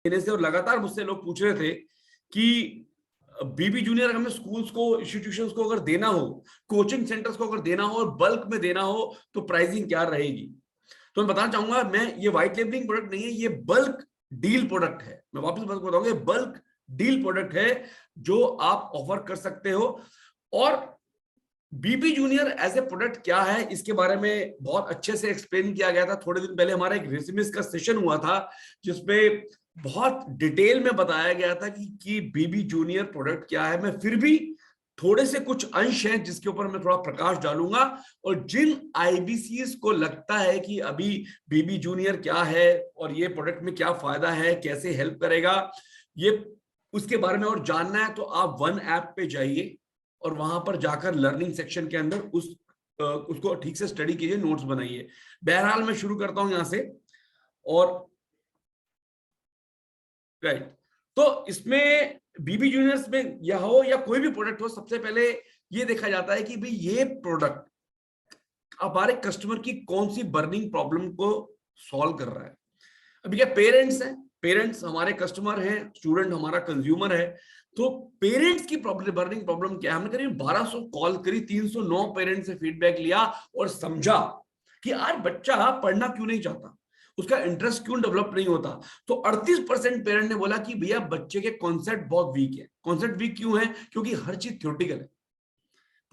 देने से, और लगातार मुझसे लोग पूछ रहे थे कि बीबी जूनियर हमें स्कूल्स को, इंस्टीट्यूशंस को अगर देना हो, कोचिंग सेंटर्स को अगर देना हो और बल्क में देना हो तो प्राइसिंग क्या रहेगी। तो मैं बताना चाहूंगा, मैं ये व्हाइट लेबलिंग प्रोडक्ट नहीं है, ये बल्क डील प्रोडक्ट है। मैं वापस बताऊंगा, ये बल्क डील प्रोडक्ट है जो आप ऑफर कर सकते हो। और बीबी जूनियर एज ए प्रोडक्ट क्या है, इसके बारे में बहुत अच्छे से एक्सप्लेन किया गया था। थोड़े दिन पहले हमारा एक रेज्यूमेस का सेशन हुआ था जिसमें बहुत डिटेल में बताया गया था कि बीबी जूनियर प्रोडक्ट क्या है। मैं फिर भी थोड़े से कुछ अंश हैं जिसके ऊपर मैं थोड़ा प्रकाश डालूंगा, और जिन आईबीसीएस को लगता है कि अभी बीबी जूनियर क्या है और ये प्रोडक्ट में क्या फायदा है, कैसे हेल्प करेगा, ये उसके बारे में और जानना है, तो आप वन ऐप पे जाइए और वहां पर जाकर लर्निंग सेक्शन के अंदर उसको ठीक से स्टडी कीजिए, नोट्स बनाइए। बहरहाल मैं शुरू करता हूं यहां से। और राइट, तो इसमें बीबी जूनियर्स में यह हो या कोई भी प्रोडक्ट हो, सबसे पहले ये देखा जाता है कि भाई ये प्रोडक्ट हमारे कस्टमर की कौन सी बर्निंग प्रॉब्लम को सॉल्व कर रहा है। अभी क्या पेरेंट्स हैं, पेरेंट्स हमारे कस्टमर हैं, स्टूडेंट हमारा कंज्यूमर है। तो पेरेंट्स की प्रॉब्लम, बर्निंग प्रॉब्लम क्या है, हमने करीब 1200 कॉल करी, 309 पेरेंट्स से फीडबैक लिया और समझा कि यार बच्चा पढ़ना क्यों नहीं चाहता, उसका इंटरेस्ट क्यों डेवलप नहीं होता। तो 38% पेरेंट ने बोला कि भैया बच्चे के कॉन्सेप्ट बहुत वीक है। कॉन्सेप्ट वीक क्यों है? क्योंकि हर चीज थ्योरेटिकल है,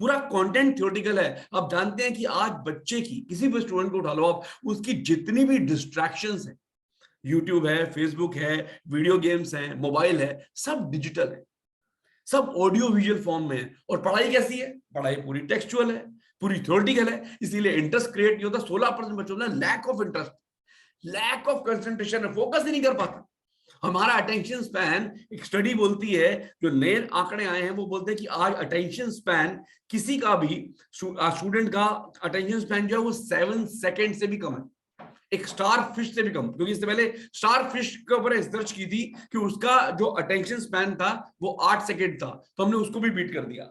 पूरा कंटेंट थ्योरेटिकल है। आप जानते हैं कि आज बच्चे की, किसी भी स्टूडेंट को उठा लो आप, उसकी जितनी भी डिस्ट्रैक्शंस है, यूट्यूब है, फेसबुक है, वीडियो गेम्स हैं, मोबाइल है, सब डिजिटल है, सब ऑडियो विजुअल फॉर्म में है। और पढ़ाई कैसी है? पढ़ाई पूरी टेक्सचुअल है, पूरी थ्योरेटिकल है, इसीलिए इंटरेस्ट क्रिएट नहीं होता। 16% बच्चों में lack of interest, lack of concentration है, फोकस ही नहीं कर पाता। हमारा अटेंशन स्पैन, एक स्टडी बोलती है, जो नए आंकड़े आए हैं वो बोलते हैं कि आज अटेंशन स्पैन किसी का भी, स्टूडेंट का अटेंशन स्पैन जो है वो 7 सेकेंड से भी कम है, एक स्टार फिश से भी कम। क्योंकि इससे पहले स्टार फिश के ऊपर रिसर्च की थी कि उसका जो अटेंशन स्पैन था वो 8 सेकेंड था, तो हमने उसको भी बीट कर दिया।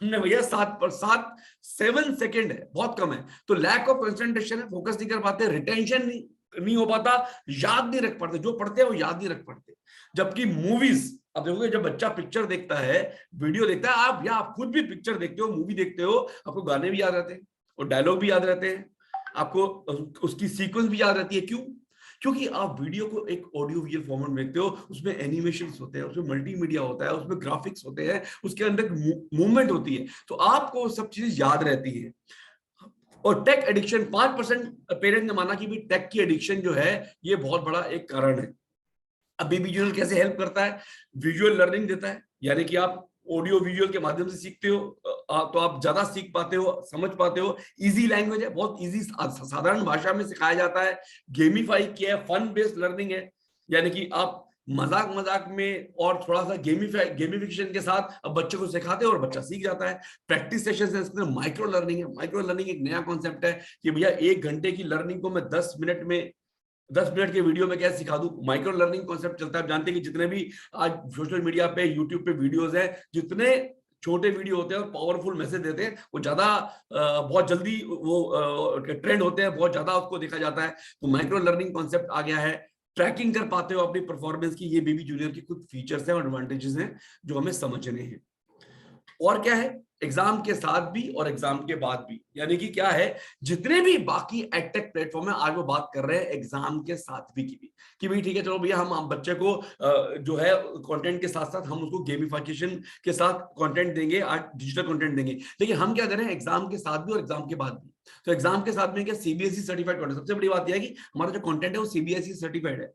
हमने भैया 7 सेकेंड है, बहुत कम है। तो लैक ऑफ कंसंट्रेशन है, फोकस नहीं कर पाते, रिटेंशन नहीं हो पाता, याद नहीं रख पाते, जो पढ़ते हैं वो याद नहीं रख पाते। जबकि मूवीज, अब देखोगे जब बच्चा पिक्चर देखता है, वीडियो देखता है, आप या आप खुद भी पिक्चर देखते हो, मूवी देखते हो, आपको गाने भी याद रहते हैं और डायलॉग भी याद रहते हैं, आपको उसकी सीक्वेंस भी याद रहती है। क्यों? क्योंकि आप वीडियो को एक ऑडियो विजुअल फॉर्मेट में देखते हो, उसमें एनिमेशंस होते हैं, उसमें मल्टीमीडिया होता है, उसमें ग्राफिक्स होते हैं, उसके अंदर मूवमेंट होती है, तो आपको सब चीजें याद रहती है। और टेक एडिक्शन, 5% पेरेंट ने माना कि भी टेक की एडिक्शन जो है ये बहुत बड़ा एक कारण है। अब बीबी जूनियर कैसे हेल्प करता है? विजुअल लर्निंग देता है, यानी कि आप ऑडियो विजुअल के माध्यम से सीखते हो, तो आप ज्यादा सीख पाते हो, समझ पाते हो। इजी लैंग्वेज है, बहुत इजी साधारण भाषा में सिखाया जाता है। गेमिफाई किया है, फन बेस्ड लर्निंग है, यानी कि आप मजाक मजाक में और थोड़ा सा गेमिफिकेशन के साथ अब बच्चे को सिखाते हो और बच्चा सीख जाता है। प्रैक्टिस सेशन है, इसके अंदर माइक्रो लर्निंग है। माइक्रो लर्निंग एक नया कॉन्सेप्ट है कि भैया 1 घंटे की लर्निंग को मैं 10 मिनट के वीडियो में कैसे सिखा दूं। माइक्रो लर्निंग कॉन्सेप्ट चलता है। आप जानते हैं कि जितने भी आज सोशल मीडिया पे, यूट्यूब पे वीडियोस हैं, जितने छोटे वीडियो होते हैं और पावरफुल मैसेज देते हैं, वो ज्यादा बहुत जल्दी वो ट्रेंड होते हैं, बहुत ज्यादा उसको देखा जाता है। तो माइक्रो लर्निंग कॉन्सेप्ट आ गया है। ट्रैकिंग कर पाते हो अपनी परफॉर्मेंस की। ये बीबी जूनियर की कुछ फीचर्स हैं और एडवांटेजेस हैं जो हमें समझने हैं। और क्या है? एग्जाम के साथ भी और एग्जाम के बाद भी, यानी कि क्या है, जितने भी बाकी एडटेक प्लेटफॉर्म है आज वो बात कर रहे हैं एग्जाम के साथ भी की, कि भाई ठीक है चलो भैया हम बच्चे को जो है कंटेंट के साथ साथ हम उसको गेमिफिकेशन के साथ कंटेंट देंगे, आज डिजिटल कंटेंट देंगे। लेकिन हम क्या कर रहे हैं एग्जाम के साथ भी और एग्जाम के बाद भी। तो एग्जाम के साथ में क्या, सीबीएसई सर्टिफाइड कंटेंट। सबसे बड़ी बात यह है कि हमारा जो कंटेंट है वो सीबीएसई सर्टिफाइड है।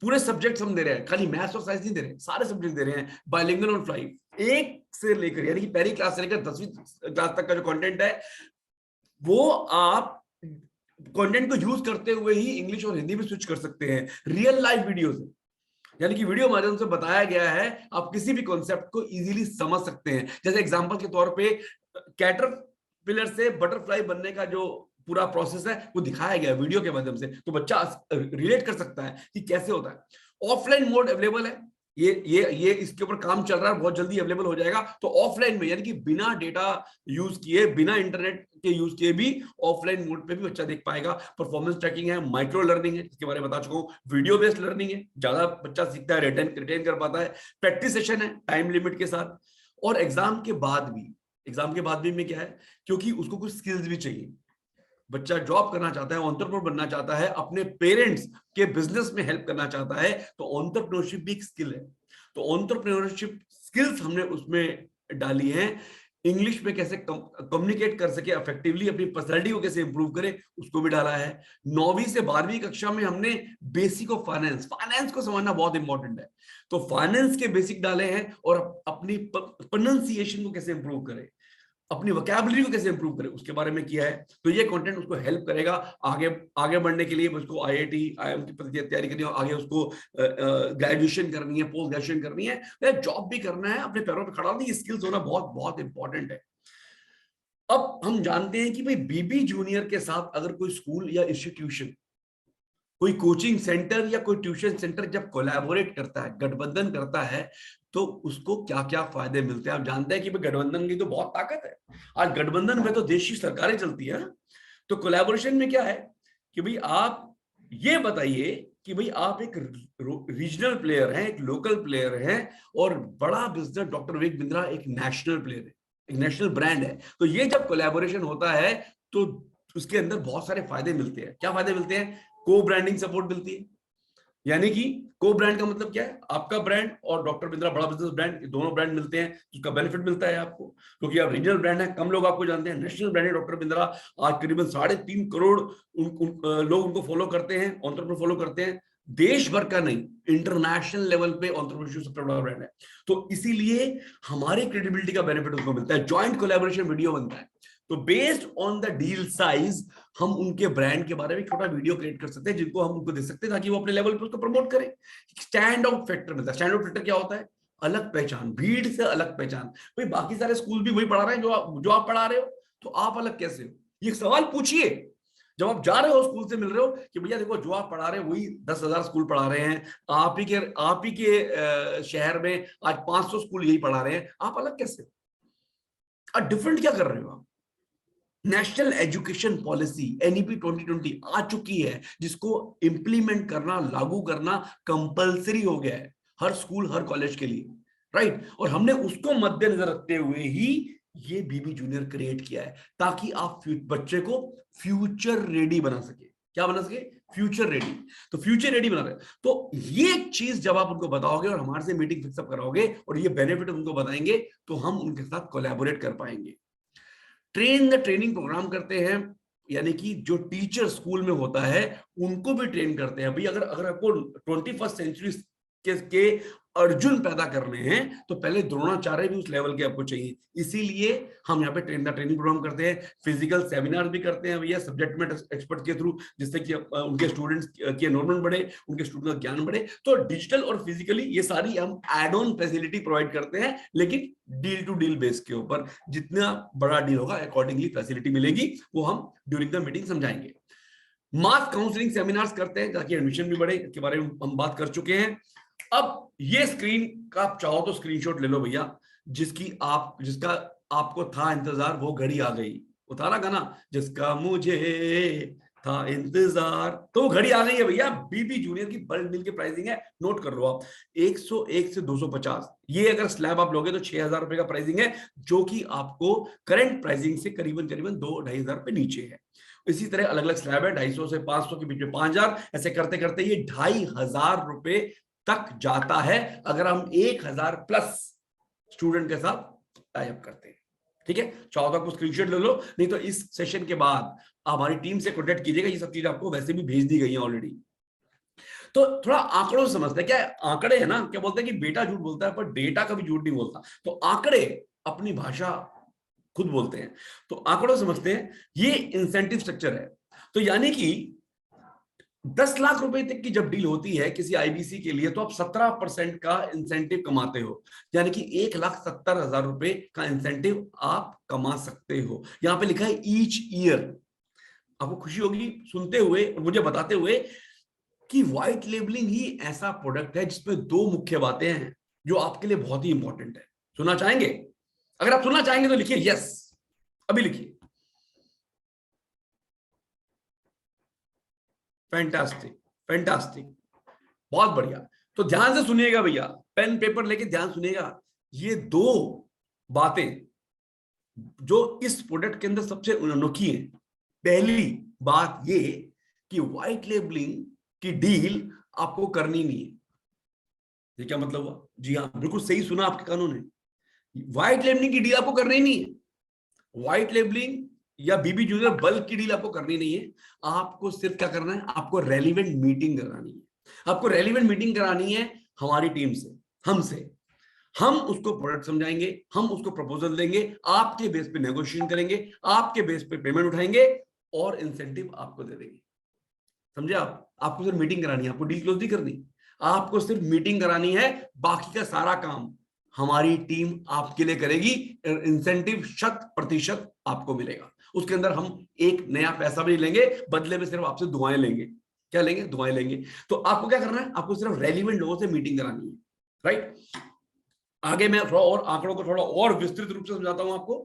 पूरे सब्जेक्ट हम दे रहे हैं, खाली मैथ्स और साइंस नहीं दे रहे, सारे सब्जेक्ट दे रहे हैं। बाइलिंगुअल ऑन फ्लाई, एक से लेकर, यानी कि पहली क्लास से लेकर 10वीं क्लास तक का जो कंटेंट है वो आप कंटेंट को यूज करते हुए ही इंग्लिश और हिंदी में स्विच कर सकते हैं। रियल लाइफ वीडियोस, यानी कि वीडियो माध्यम से बताया गया है, आप किसी भी कॉन्सेप्ट को इजीली समझ सकते हैं। जैसे एग्जांपल के तौर पे कैटरपिलर से बटरफ्लाई बनने का जो पूरा प्रोसेस है वो दिखाया गया वीडियो के माध्यम से, तो बच्चा रिलेट कर सकता है कि कैसे होता है। ऑफलाइन मोड अवेलेबल है, ये इसके ऊपर काम चल रहा है, बहुत जल्दी अवेलेबल हो जाएगा। तो ऑफलाइन में, यानी कि बिना डेटा यूज किए, बिना इंटरनेट के यूज किए भी ऑफलाइन मोड पे भी बच्चा देख पाएगा। परफॉर्मेंस ट्रैकिंग है, माइक्रो लर्निंग है, इसके बारे में बता चुका हूँ, वीडियो बेस्ड लर्निंग है, ज्यादा बच्चा सीखता है, रिटेन कर पाता है, प्रैक्टिस सेशन है टाइम लिमिट के साथ, और एग्जाम के बाद भी में क्या है, क्योंकि उसको कुछ स्किल्स भी चाहिए। बच्चा जॉब करना चाहता है, एंटरप्रेन्योर बनना चाहता है, अपने पेरेंट्स के बिजनेस में हेल्प करना चाहता है, तो एंटरप्रेन्योरशिप भी एक स्किल है। तो एंटरप्रेन्योरशिप स्किल्स हमने उसमें डाली हैं। इंग्लिश में कैसे कम्युनिकेट कर सके इफेक्टिवली, अपनी पर्सनैलिटी को कैसे इंप्रूव करे, उसको भी डाला है। 9वीं से 12वीं कक्षा में हमने बेसिक ऑफ फाइनेंस को समझना बहुत इंपॉर्टेंट है, तो फाइनेंस के बेसिक डाले हैं, और अपनी प्रोनाउंसिएशन को कैसे इंप्रूव करे, अपनी वोकैबुलरी को कैसे इंप्रूव करें, उसके बारे में किया है। तो ये कंटेंट उसको हेल्प करेगा आगे आगे बढ़ने के लिए। उसको आईआईटी आईआईएम की तैयारी करनी है, आगे उसको ग्रेजुएशन करनी है, पोस्ट ग्रेजुएशन करनी है, जॉब भी करना है, अपने पैरों पर खड़ा होना, ये स्किल्स होना बहुत बहुत इंपॉर्टेंट है। अब हम जानते हैं कि भाई बीबी जूनियर के साथ अगर कोई स्कूल या इंस्टीट्यूशन, कोई कोचिंग सेंटर या कोई ट्यूशन सेंटर जब कोलैबोरेट करता है, गठबंधन करता है, तो उसको क्या क्या फायदे मिलते हैं। आप जानते हैं कि गठबंधन की तो बहुत ताकत है, आज गठबंधन में तो देश की सरकारें चलती है। तो कोलैबोरेशन में क्या है कि भाई आप ये बताइए कि भाई आप एक रीजनल प्लेयर हैं, एक लोकल प्लेयर हैं, और बड़ा बिजनेस डॉक्टर विवेक बिंद्रा एक नेशनल प्लेयर है, एक नेशनल ब्रांड है। तो ये जब कोलैबोरेशन होता है तो उसके अंदर बहुत सारे फायदे मिलते हैं। क्या फायदे मिलते हैं? को ब्रांडिंग सपोर्ट मिलती है, यानी कि को ब्रांड का मतलब क्या है, आपका ब्रांड और डॉक्टर बिंद्रा बड़ा बिजनेस ब्रांड, दोनों ब्रांड मिलते हैं, उसका बेनिफिट मिलता है आपको, क्योंकि आप रीजनल ब्रांड है, कम लोग आपको जानते हैं। नेशनल ब्रांड है डॉक्टर बिंद्रा, आज करीबन 3.5 करोड़ लोग उनको फॉलो करते हैं, एंटरप्रेन्योर फॉलो करते हैं, देश भर का नहीं, इंटरनेशनल लेवल पे एंटरप्रेन्योरशिप सबसे बड़ा ब्रांड है। तो इसीलिए हमारी क्रेडिबिलिटी का बेनिफिट उसको मिलता है। ज्वाइंट कोलैबोरेशन वीडियो बनता है, तो based on the deal size हम उनके ब्रांड के बारे में छोटा वीडियो क्रिएट कर सकते हैं, जिनको हम उनको दे सकते हैं, ताकि वो अपने लेवल पे उसको प्रमोट करें। स्टैंड आउट फैक्टर मिलता है। स्टैंड आउट फैक्टर क्या होता है? अलग पहचान, भीड़ से अलग पहचान। भाई बाकी सारे स्कूल भी वही पढ़ा रहे हैं जो आप पढ़ा रहे हो, तो आप अलग कैसे हो? ये सवाल पूछिए जब आप जा रहे हो, स्कूल से मिल रहे हो, कि भैया देखो जो आप पढ़ा रहे हो वही 10,000 स्कूल पढ़ा रहे हैं, आप ही के शहर में आज 500 स्कूल यही पढ़ा रहे हैं, आप अलग कैसे हो? डिफरेंट क्या कर रहे हो आप? नेशनल एजुकेशन पॉलिसी एनईपी 2020 आ चुकी है, जिसको इंप्लीमेंट करना, लागू करना कंपलसरी हो गया है हर स्कूल हर कॉलेज के लिए, राइट। और हमने उसको मद्देनजर रखते हुए ही ये बीबी जूनियर क्रिएट किया है, ताकि आप बच्चे को फ्यूचर रेडी बना सके। क्या बना सके? Future ready. तो फ्यूचर रेडी बना रहे, तो ये एक चीज जब आप उनको बताओगे और हमारे से मीटिंग फिक्सअप कराओगे और ये बेनिफिट उनको बताएंगे, तो हम उनके साथ कोलैबोरेट कर पाएंगे। ट्रेन द ट्रेनिंग प्रोग्राम करते हैं, यानी कि जो टीचर स्कूल में होता है उनको भी ट्रेन करते हैं। भाई अगर आपको 21st सेंचुरी के अर्जुन पैदा करने हैं, तो पहले द्रोणाचार्य भी उस लेवल के आपको चाहिए। इसीलिए हम यहाँ पे ट्रेनिंग प्रोग्राम करते हैं, फिजिकल सेमिनार भी करते हैं भैया सब्जेक्ट मैटर एक्सपर्ट के थ्रू, जिससे कि उनके स्टूडेंट्स की एनरोलमेंट बढ़े, उनके स्टूडेंट का ज्ञान बढ़े। तो डिजिटल और फिजिकली ये सारी हम एड ऑन फैसिलिटी प्रोवाइड करते हैं, लेकिन डील टू डील बेस के ऊपर। जितना बड़ा डील होगा अकॉर्डिंगली फैसिलिटी मिलेगी, वो हम ड्यूरिंग द मीटिंग समझाएंगे। मास काउंसलिंग सेमिनार्स करते हैं ताकि एडमिशन भी बढ़े, इसके बारे में हम बात कर चुके हैं। अब ये स्क्रीन का आप चाहो तो स्क्रीनशॉट ले लो भैया, जिसका आपको था इंतजार, वो घड़ी आ गई। उतारा गाना, जिसका मुझे था इंतजार, तो घड़ी आ गई है भैया। बीबी जूनियर की बल्क डील की प्राइसिंग है, नोट कर लो आप, 101 से 250। ये अगर स्लैब आप लोगे तो 6,000 रुपए का प्राइसिंग है, जो कि आपको करंट प्राइसिंग से करीबन 2-2.5 रुपए नीचे है। इसी तरह अलग अलग स्लैब है, 250 से 500 के बीच में 5,000, ऐसे करते करते ये 2,500 रुपए तक जाता है, अगर हम 1,000 प्लस स्टूडेंट के साथ टाई अप करते हैं। ठीक है, चाहो तो आपको स्क्रीनशॉट ले लो, नहीं तो इस सेशन के बाद हमारी टीम से कॉन्टेक्ट कीजिएगा। ये सब चीज आपको वैसे भी भेज दी गई है ऑलरेडी। तो थोड़ा आंकड़ों से समझते हैं। क्या आंकड़े है ना, क्या बोलते हैं कि बेटा झूठ बोलता है पर डेटा कभी झूठ नहीं बोलता। तो आंकड़े अपनी भाषा खुद बोलते हैं। तो आंकड़ों समझते हैं, ये इंसेंटिव स्ट्रक्चर है। तो यानी कि 10 लाख रुपए तक की जब डील होती है किसी आईबीसी के लिए, तो आप 17% का इंसेंटिव कमाते हो, यानी कि 1,70,000 रुपए का इंसेंटिव आप कमा सकते हो। यहां पे लिखा है ईच ईयर। आपको खुशी होगी सुनते हुए और मुझे बताते हुए कि व्हाइट लेबलिंग ही ऐसा प्रोडक्ट है जिसमें दो मुख्य बातें हैं जो आपके लिए बहुत ही इंपॉर्टेंट है। सुनना चाहेंगे? अगर आप सुनना चाहेंगे तो लिखिए यस, अभी लिखिए। फैंटास्टिक, फैंटास्टिक, बहुत बढ़िया। तो ध्यान से सुनिएगा भैया, पेन पेपर लेके ध्यान सुनिएगा। ये दो बातें जो इस प्रोडक्ट के अंदर सबसे अनोखी है। पहली बात ये कि व्हाइट लेबलिंग की डील आपको करनी नहीं है। ये क्या मतलब हुआ? जी हाँ, बिल्कुल सही सुना आपके कानों ने। व्हाइट लेबलिंग की डील आपको करनी नहीं है। व्हाइट लेबलिंग या बीबी जूनियर बल्क की डील आपको करनी नहीं है। आपको सिर्फ क्या करना है? आपको रेलिवेंट मीटिंग करानी है। आपको रेलिवेंट मीटिंग करानी है हमारी टीम से, हमसे। हम उसको प्रोडक्ट समझाएंगे, हम उसको प्रपोजल देंगे, आपके बेस पे नेगोशिएशन करेंगे, आपके बेस पे पेमेंट उठाएंगे और इंसेंटिव आपको दे देंगे। समझे आप? आपको सिर्फ मीटिंग करानी है, आपको डील क्लोज नहीं करनी। आपको सिर्फ मीटिंग करानी है, बाकी का सारा काम हमारी टीम आपके लिए करेगी। इंसेंटिव 100% आपको मिलेगा। उसके अंदर हम एक नया पैसा भी लेंगे, बदले में सिर्फ आपसे दुआएं लेंगे। क्या लेंगे? दुआएं लेंगे। तो आपको क्या करना है? आपको सिर्फ रेलिवेंट लोगों से मीटिंग करानी है, राइट? आगे मैं थोड़ा और आंकड़ों को थोड़ा और विस्तृत रूप से समझाता हूं आपको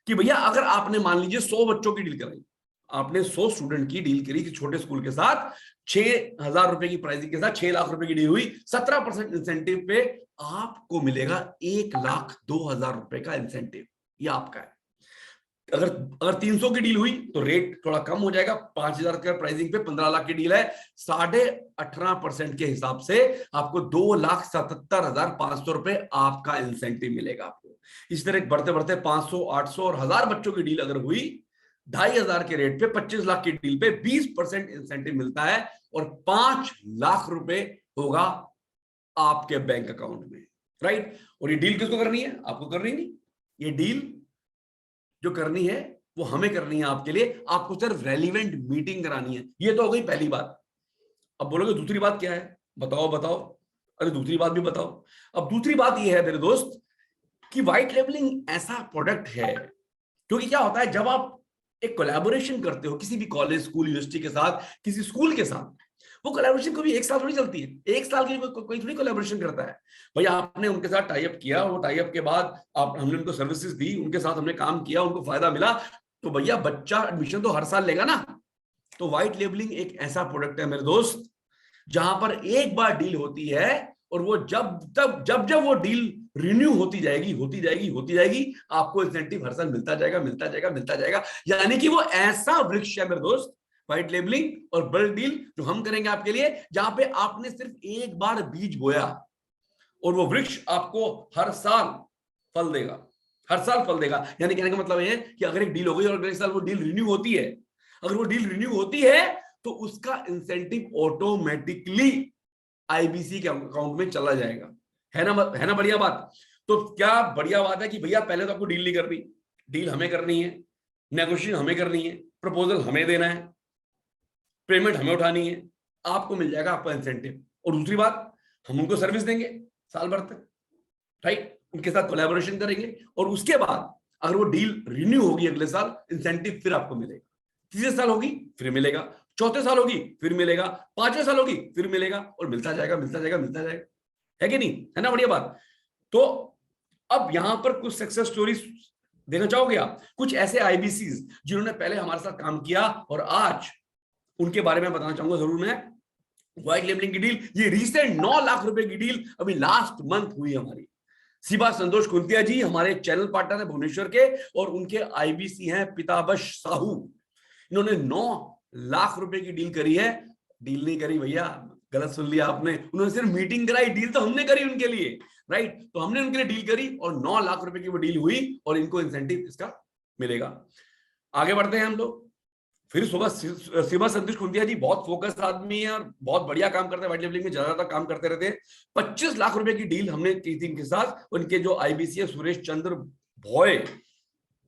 कि भैया अगर आपने मान लीजिए 100 बच्चों की डील कराई, आपने 100 स्टूडेंट की डील करी कि छोटे स्कूल के साथ 6,000 रुपए की प्राइसिंग के साथ 6 लाख रुपए की डील हुई, 17% इंसेंटिव पे आपको मिलेगा 1,02,000 रुपए का इंसेंटिव। ये आपका है। अगर अगर 300 की डील हुई तो रेट थोड़ा कम हो जाएगा, 5,000 का प्राइसिंग पे 15 लाख की डील है, 18.5% के हिसाब से आपको 2,77,500 रुपए आपका इंसेंटिव मिलेगा आपको। इस तरह बढ़ते बढ़ते 500, 800 और 1,000 बच्चों की डील अगर हुई 2,500 के रेट पे 25 लाख की डील पे 20% इंसेंटिव मिलता है और 5 लाख रुपए होगा आपके बैंक अकाउंट में, राइट? और ये डील किसको करनी है? आपको करनी नहीं। ये डील जो करनी है वो हमें करनी है आपके लिए। आपको सिर्फ रेलिवेंट मीटिंग करानी है। ये तो हो गई पहली बात। अब बोलोगे दूसरी बात क्या है? बताओ बताओ। अरे दूसरी बात भी बताओ। अब दूसरी बात ये है मेरे दोस्त कि व्हाइट लेबलिंग ऐसा प्रोडक्ट है, क्योंकि क्या होता है जब आप एक कोलैबोरेशन करते हो किसी भी कॉलेज, स्कूल, यूनिवर्सिटी के साथ, किसी स्कूल के साथ, वो कोलैबोरेशन कभी एक साल थोड़ी चलती है। एक साल की कोई थोड़ी कोलैबोरेशन करता है। भाई आपने उनके साथ टाई अप किया, वो टाई अप के बाद हमने उनको सर्विसेज दी, उनके साथ हमने काम किया, उनको फायदा मिला, तो भैया बच्चा एडमिशन तो हर साल लेगा ना। तो व्हाइट लेबलिंग एक ऐसा प्रोडक्ट है मेरे दोस्त जहां पर एक बार डील होती है और वो जब वो डील रिन्यू होती जाएगी, होती जाएगी, होती जाएगी, आपको इंसेंटिव हर साल मिलता जाएगा, मिलता जाएगा, मिलता जाएगा। यानी कि वो ऐसा वृक्ष है मेरे दोस्त, व्हाइट लेबलिंग और बल्क डील जो हम करेंगे आपके लिए, जहां पे आपने सिर्फ एक बार बीज बोया और वो वृक्ष आपको हर साल फल देगा, हर साल फल देगा। यानी कहने का मतलब ये है कि अगर एक डील हो गई और अगले साल वो डील रिन्यू होती है, अगर वो डील रिन्यू होती है तो उसका इंसेंटिव ऑटोमेटिकली आईबीसी के अकाउंट में चला जाएगा। है ना बढ़िया बात? तो क्या बढ़िया बात है कि भैया पहले तो आपको डील नहीं करनी, डील हमें करनी है, नेगोशिएशन हमें करनी है, प्रपोजल हमें देना है, पेमेंट हमें उठानी है, आपको मिल जाएगा आपका इंसेंटिव। और दूसरी बात, हम उनको सर्विस देंगे साल भर तक, राइट? उनके साथ कोलैबोरेशन करेंगे और उसके बाद अगर वो डील रिन्यू होगी अगले साल, इंसेंटिव फिर आपको मिलेगा। तीसरे साल होगी फिर मिलेगा, चौथे साल होगी फिर मिलेगा, पांचवें साल होगी फिर मिलेगा, और मिलता जाएगा, मिलता जाएगा, मिलता जाएगा। है कि नहीं? है ना बढ़िया बात? तो अब यहां पर कुछ सक्सेस स्टोरीज देना चाहोगे आप? कुछ ऐसे आईबीसीज जिन्होंने पहले हमारे साथ काम किया और आज उनके बारे में बताना चाहूंगा जरूर मैं। व्हाइट लेबलिंग की डील, ये रिसेंट 9 लाख रुपए की डील अभी लास्ट मंथ हुई हमारी। शिवा संतोष कुंतिया जी हमारे चैनल पार्टनर है भुवनेश्वर के, और उनके आईबीसी हैं पिताबश साहू। इन्होंने 9 लाख रुपए की डील करी है। डील नहीं करी भैया, गलत सुन लिया आपने, उन्होंने सिर्फ मीटिंग कराई, डील तो हमने करी उनके लिए, राइट? तो हमने उनके लिए डील करी और 9 लाख रुपए की वो डील हुई और इनको इंसेंटिव इसका मिलेगा। आगे बढ़ते हैं हम लोग। फिर सुबह शिवा संतोष कुंतिया जी बहुत फोकस आदमी है और बहुत बढ़िया काम करते हैं, व्हाइट लेबलिंग में ज्यादा काम करते रहते हैं। 25 लाख रुपए की डील हमने की थी इनके साथ। उनके जो आईबीसी है सुरेश चंद्र भोय,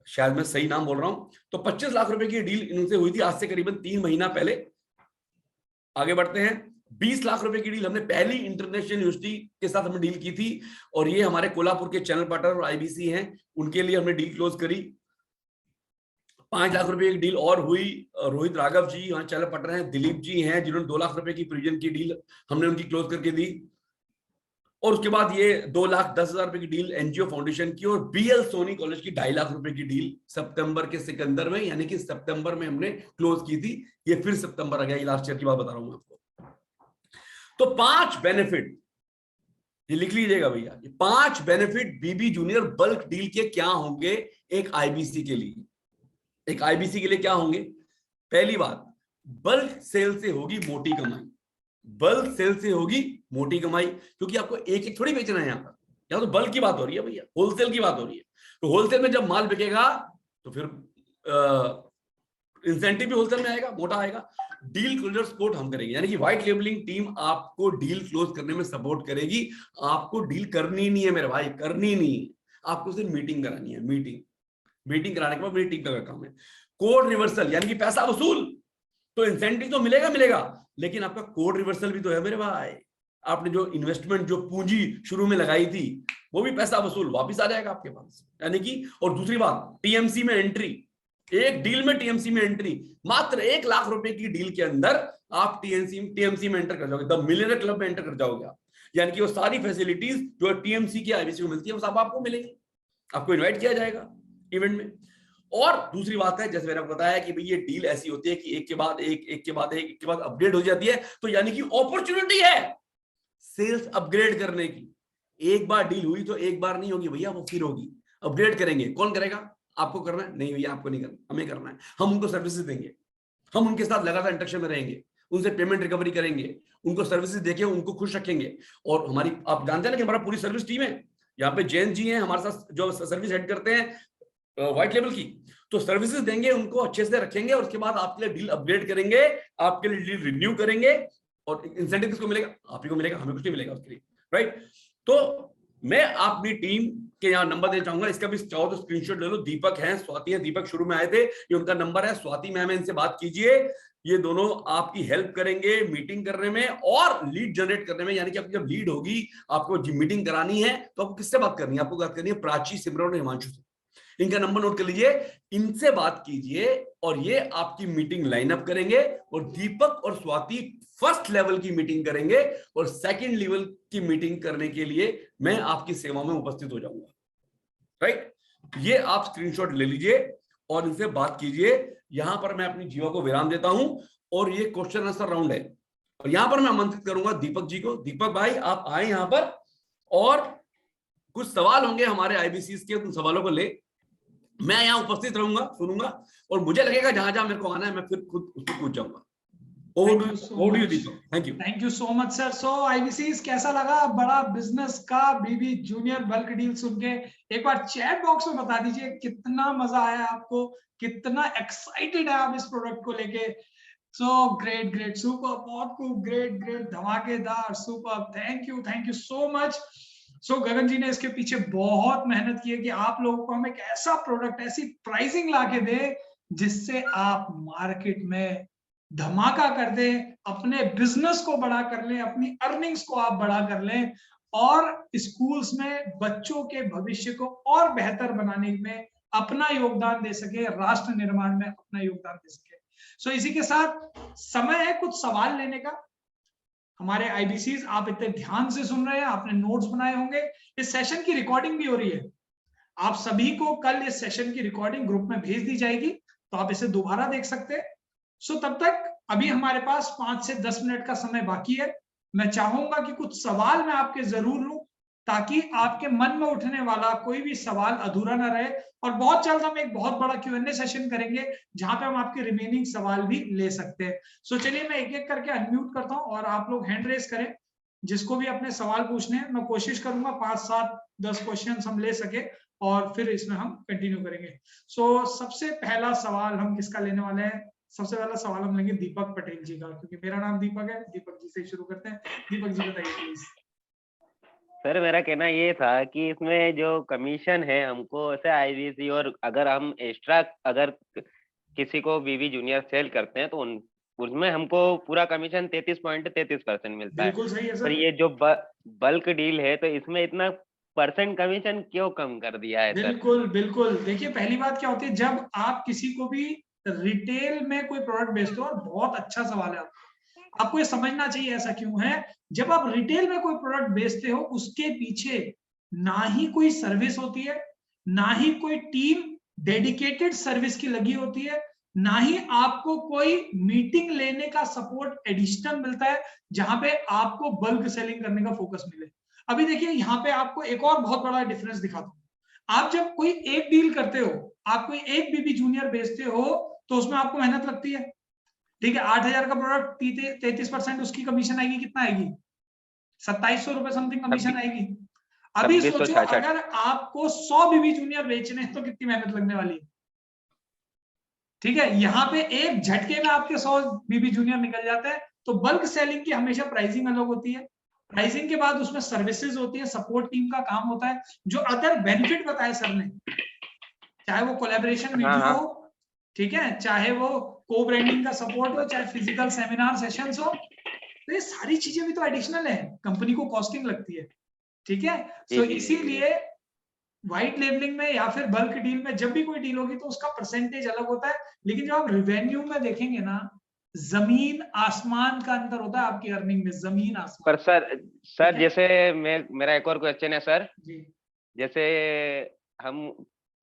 शायद मैं सही नाम बोल रहा हूं, तो 25 लाख रुपए की डील इनसे हुई थी आज से करीबन 3 महीना पहले। आगे बढ़ते हैं। 20 लाख रुपए की डील हमने पहली इंटरनेशनल यूनिवर्सिटी के साथ हमने डील की थी, और ये हमारे कोल्हापुर के चैनल पार्टनर और आईबीसी हैं, उनके लिए हमने डील क्लोज करी। 5 लाख रुपए की डील और हुई। रोहित राघव जी यहाँ चल पट रहे हैं, दिलीप जी हैं जिन्होंने 2 लाख रुपए की प्रोविजन की डील हमने उनकी क्लोज करके दी। और उसके बाद ये 2,10,000 रुपए की डील एनजीओ फाउंडेशन की, और बीएल सोनी कॉलेज की 2.5 लाख रुपए की डील सितंबर के सिकंदर में, यानी कि सितंबर में हमने क्लोज की थी। ये फिर सितंबर आ गया, ये लास्ट ईयर की बात बता रहा हूं आपको। तो 5 बेनिफिट ये लिख लीजिएगा भैया, ये 5 बेनिफिट बीबी जूनियर बल्क डील के क्या होंगे एक आईबीसी के लिए। एक आईबीसी के लिए क्या होंगे? पहली बात, बल्क सेल से होगी मोटी कमाई। बल्क सेल से होगी मोटी कमाई, क्योंकि आपको एक एक थोड़ी बेचना है यहाँ पर, यहाँ तो बल्क की बात हो रही है भैया, होलसेल की बात हो रही है। तो होलसेल में जब माल बिकेगा तो फिर इंसेंटिव भी होलसेल में आएगा, मोटा आएगा। डील क्लोजर सपोर्ट हम करेंगे, यानी कि व्हाइट लेबलिंग टीम आपको डील क्लोज करने में सपोर्ट करेगी। आपको डील करनी नहीं है मेरे भाई, करनी नहीं है, आपको सिर्फ मीटिंग करानी है। मीटिंग कराने के बाद मेरी टीम का काम है। कोड रिवर्सल यानी कि पैसा वसूल, तो इंसेंटिव तो मिलेगा, लेकिन आपका कोड रिवर्सल भी तो है मेरे भाई। आपने जो इन्वेस्टमेंट, जो पूंजी शुरू में लगाई थी, वो भी पैसा वसूल वापस आ जाएगा आपके पास, यानी कि। और दूसरी बात, टीएमसी में एंट्री, एक डील में टीएमसी में एंट्री, मात्र 1 लाख रुपए की डील के अंदर आप टीएमसी में एंटर कर जाओगे, द मिलियनर क्लब में एंटर कर जाओगे आप। यानी कि वो सारी फैसिलिटीज जो टीएमसी की आईबीसी को मिलती है वो सब आपको मिलेगी, आपको इन्वाइट किया जाएगा इवेंट में। और दूसरी बात है, जैसे मैंने आपको बताया कि भाई ये डील ऐसी होती है कि एक के बाद एक के बाद अपग्रेड हो जाती है, तो यानी कि अपॉर्चुनिटी है सेल्स अपग्रेड करने की। एक बार डील हुई तो एक बार नहीं होगी भैया, वो फिर होगी, अपग्रेड करेंगे। कौन करेगा? आपको करना है? नहीं भैया आपको नहीं करना, हमें करना है। हम उनको सर्विसेज देंगे, हम उनके साथ लगातार इंटरेक्शन में रहेंगे, उनसे पेमेंट रिकवरी करेंगे, उनको सर्विसेज देके उनको खुश रखेंगे। और हमारी, आप जानते हैं ना कि हमारा पूरी सर्विस टीम है, यहाँ पे जैन जी हैं हमारे साथ जो सर्विस हेड करते हैं व्हाइट लेवल की। तो सर्विसेज देंगे, उनको अच्छे से रखेंगे, और उसके बाद आपके लिए डील अपग्रेड करेंगे, आपके लिए डील रिन्यू करेंगे। और इंसेंटिव किसको मिलेगा? आप ही को मिलेगा, हमें कुछ नहीं मिलेगा उसके लिए, राइट। तो मैं अपनी टीम के यहाँ नंबर देना चाहूंगा, इसका भी चाहो तो स्क्रीनशॉट ले लो। दीपक हैं, स्वाति है। दीपक शुरू में आए थे, ये उनका नंबर है। स्वाति मैम है, इनसे बात कीजिए। ये दोनों आपकी हेल्प करेंगे मीटिंग करने में और लीड जनरेट करने में। यानी कि आपकी जब लीड होगी, आपको मीटिंग करानी है, तो आपको किससे बात करनी है? आपको बात करनी है प्राची, सिमरन और हिमांशु से। इनका नंबर नोट कर लीजिए, इनसे बात कीजिए और ये आपकी मीटिंग लाइनअप करेंगे। और दीपक और स्वाति फर्स्ट लेवल की मीटिंग करेंगे, और सेकंड लेवल की मीटिंग करने के लिए मैं आपकी सेवा में उपस्थित हो जाऊंगा, राइट। ये आप स्क्रीनशॉट ले लीजिए और इनसे बात कीजिए। यहां पर मैं अपनी जीवा को विराम देता हूं, और ये क्वेश्चन आंसर राउंड है, और यहां पर मैं आमंत्रित करूंगा दीपक जी को। दीपक भाई आप आए यहां पर, और कुछ सवाल होंगे हमारे आईबीसीएस के, उन सवालों को ले मैं यहाँ उपस्थित रहूंगा, सुनूंगा, और मुझे लगेगा जहां जहां मेरे को आना है मैं फिर खुद उसको पूछ जाऊंगा। Thank you so much sir. So IBCS कैसा लगा बड़ा बिजनेस का बीबी जूनियर बल्क डील सुन के? एक बार चैट बॉक्स में बता दीजिए कितना मजा आया आपको, कितना एक्साइटेड है आप इस प्रोडक्ट को लेके। सो ग्रेट सुपर, बहुत खूब, ग्रेट धमाकेदार, super. Thank you so much. So Gagan ji ने इसके पीछे बहुत मेहनत की है कि आप लोगों को हम एक ऐसा प्रोडक्ट, ऐसी प्राइसिंग लाके दे जिससे आप मार्केट में धमाका कर दें, अपने बिजनेस को बड़ा कर लें, अपनी अर्निंग्स को आप बड़ा कर लें, और स्कूल्स में बच्चों के भविष्य को और बेहतर बनाने में अपना योगदान दे सके, राष्ट्र निर्माण में अपना योगदान दे सके। सो इसी के साथ समय है कुछ सवाल लेने का। हमारे आईबीसीज आप इतने ध्यान से सुन रहे हैं, आपने नोट्स बनाए होंगे, इस सेशन की रिकॉर्डिंग भी हो रही है। आप सभी को कल इस सेशन की रिकॉर्डिंग ग्रुप में भेज दी जाएगी, तो आप इसे दोबारा देख सकते हैं। सो तब तक अभी हमारे पास 5 से 10 मिनट का समय बाकी है। मैं चाहूंगा कि कुछ सवाल मैं आपके जरूर लूं, ताकि आपके मन में उठने वाला कोई भी सवाल अधूरा ना रहे। और बहुत जल्द हम एक बहुत बड़ा Q&A सेशन करेंगे, जहां पे हम आपके रिमेनिंग सवाल भी ले सकते हैं। सो चलिए मैं एक एक करके अनम्यूट करता हूं, और आप लोग हैंड रेस करें जिसको भी अपने सवाल पूछने हैं। मैं कोशिश करूंगा 5, 7, 10 क्वेश्चन हम ले सके, और फिर इसमें हम कंटिन्यू करेंगे। सो सबसे पहला सवाल हम किसका लेने वाले हैं? सबसे पहला सवाल हम लेंगे दीपक पटेल जी का, क्योंकि मेरा नाम दीपक है। दीपक जी से शुरू करते हैं। दीपक जी बताइए प्लीज। सर मेरा कहना ये था कि इसमें जो कमीशन है हमको ऐसे आईबीसी, और अगर हम एक्स्ट्रा अगर किसी को बीबी जूनियर सेल करते हैं तो उसमें हमको पूरा कमीशन 33.33% मिलता है। बिल्कुल सही है पर सर। ये जो बल्क डील है तो इसमें इतना परसेंट कमीशन क्यों कम कर दिया है सर? बिल्कुल बिल्कुल, देखिए पहली बात क्या होती है, जब आप किसी को भी रिटेल में कोई प्रोडक्ट बेचते हो, और बहुत अच्छा सवाल है आपको ये समझना चाहिए ऐसा क्यों है। जब आप रिटेल में कोई प्रोडक्ट बेचते हो, उसके पीछे ना ही कोई सर्विस होती है, ना ही कोई टीम डेडिकेटेड सर्विस की लगी होती है, ना ही आपको कोई मीटिंग लेने का सपोर्ट एडिशनल मिलता है जहां पे आपको बल्क सेलिंग करने का फोकस मिले। अभी देखिए यहाँ पे आपको एक और बहुत बड़ा डिफरेंस दिखाता हूँ। आप जब कोई एक डील करते हो, आप कोई एक बीबी जूनियर बेचते हो, तो उसमें आपको मेहनत लगती है, ठीक है। 8,000 का प्रोडक्ट 33% उसकी कमीशन आएगी, कितना आएगी? 2700 रुपए समथिंग कमीशन आएगी। अभी सोचो 2666। अगर आपको 100 बीबी जूनियर बेचने हैं तो कितनी मेहनत लगने वाली है, ठीक है। यहाँ पे एक झटके में आपके 100 बीबी जूनियर निकल जाते हैं। तो बल्क सेलिंग की हमेशा प्राइसिंग अलग होती है, प्राइसिंग के बाद उसमें सर्विसेज होती है, सपोर्ट टीम का काम होता है, जो अदर बेनिफिट बताए सर ने, चाहे वो कोलैबोरेशन हाँ वीडियो हाँ हो, ठीक है, चाहे वो को ब्रांडिंग का सपोर्ट हो, चाहे फिजिकल सेमिनार सेशंस हो, तो ये सारी चीजें भी तो एडिशनल है, कंपनी को कॉस्टिंग लगती है, ठीक है। जी सो जी जी जी। इसीलिए व्हाइट लेबलिंग में या फिर बल्क डील में जब भी कोई डील होगी तो उसका परसेंटेज अलग होता है, लेकिन जब आप रिवेन्यू में देखेंगे ना, जमीन आसमान का अंतर होता है आपकी अर्निंग में, जमीन आसमान। पर सर ठीक है? जैसे मेरा एक और क्वेश्चन है सर। जी जैसे हम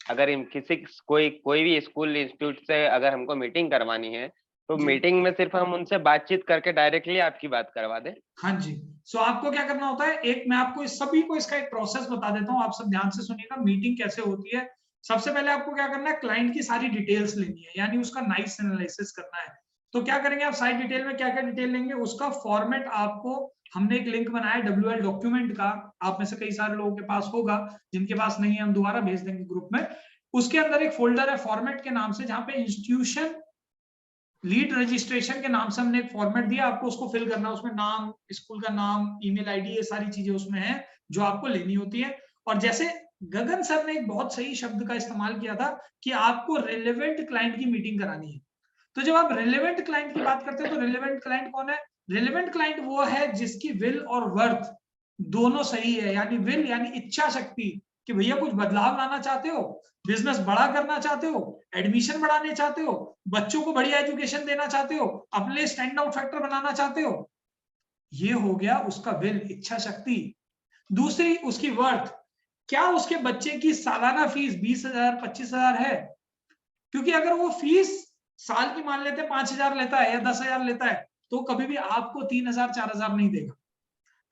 अगर किसी कोई भी स्कूल इंस्टीट्यूट से अगर हमको मीटिंग करवानी है, तो जी मीटिंग में सिर्फ हम उनसे बातचीत करके डायरेक्टली आपकी बात करवा दें? हाँ जी। सो आपको क्या करना होता है, एक मैं आपको सभी को इसका एक प्रोसेस बता देता हूँ, आप सब ध्यान से सुनिएगा मीटिंग कैसे होती है। सबसे पहले आपको क्या करना है, क्लाइंट की सारी डिटेल्स लेनी है, यानी उसका नाइस एनालिसिस करना है। तो क्या करेंगे आप, सारी डिटेल में क्या क्या डिटेल लेंगे, उसका फॉर्मेट आपको, हमने एक लिंक बनाया WL डॉक्यूमेंट का, आप में से कई सारे लोगों के पास होगा, जिनके पास नहीं है हम दोबारा भेज देंगे ग्रुप में। उसके अंदर एक फोल्डर है फॉर्मेट के नाम से, जहां पे इंस्टीट्यूशन लीड रजिस्ट्रेशन के नाम से हमने एक फॉर्मेट दिया, आपको उसको फिल करना है। उसमें नाम, स्कूल का नाम, ईमेल आईडी, ये सारी चीजें उसमें है जो आपको लेनी होती है। और जैसे गगन सर ने एक बहुत सही शब्द का इस्तेमाल किया था कि आपको रिलेवेंट क्लाइंट की मीटिंग करानी है। तो जब आप रिलेवेंट क्लाइंट की बात करते हैं, तो रिलेवेंट क्लाइंट कौन है? रिलेवेंट क्लाइंट वो है जिसकी विल और वर्थ दोनों सही है, यानी विल यानी इच्छा शक्ति, कि भैया कुछ बदलाव लाना चाहते हो, बिजनेस बड़ा करना चाहते हो, एडमिशन बढ़ाने चाहते हो, बच्चों को बढ़िया एजुकेशन देना चाहते हो, अपने स्टैंड आउट फैक्टर बनाना चाहते हो। ये हो गया उसका विल, इच्छा शक्ति। दूसरी उसकी वर्थ, क्या उसके बच्चे की सालाना फीस 20,000 25,000 है? क्योंकि अगर वो फीस साल की मान लेते 5,000 लेता है या 10,000 लेता है, तो कभी भी आपको 3,000 4,000 नहीं देगा।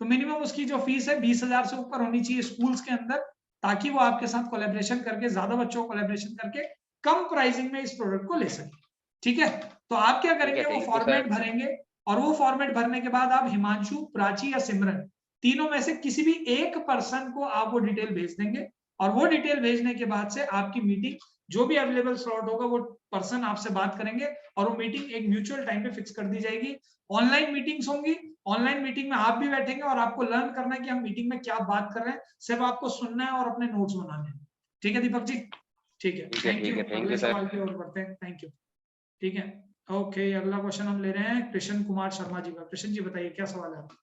तो मिनिमम उसकी जो फीस है 20,000 से ऊपर होनी चाहिए स्कूल्स के अंदर, ताकि वो आपके साथ कोलैबोरेशन करके, ज्यादा बच्चों को कोलैबोरेशन करके कम प्राइसिंग में इस प्रोडक्ट को ले सके, ठीक है। तो आप क्या करेंगे, वो ठीक है फॉर्मेट सर। भरेंगे, और वो फॉर्मेट भरने के बाद आप हिमांशु, प्राची या सिमरन, तीनों में से किसी भी एक पर्सन को आप वो डिटेल भेज देंगे। और वो डिटेल भेजने के बाद से आपकी मीटिंग, जो भी अवेलेबल स्लॉट होगा वो पर्सन आपसे बात करेंगे, और वो मीटिंग एक म्यूचुअल टाइम पे फिक्स कर दी जाएगी। ऑनलाइन मीटिंग्स होंगी, ऑनलाइन मीटिंग में आप भी बैठेंगे और आपको लर्न करना है कि हम मीटिंग में क्या बात कर रहे हैं, सिर्फ आपको सुनना है और अपने नोट्स बनाने हैं, ठीक है दीपक जी? ठीक है, थैंक यू। थैंक अगले यू सर। सवाल की ओर बढ़ते हैं, थैंक यू। ठीक है, ओके, अगला क्वेश्चन हम ले रहे हैं कृष्ण कुमार शर्मा जी का। कृष्ण जी बताइए क्या सवाल है आपका?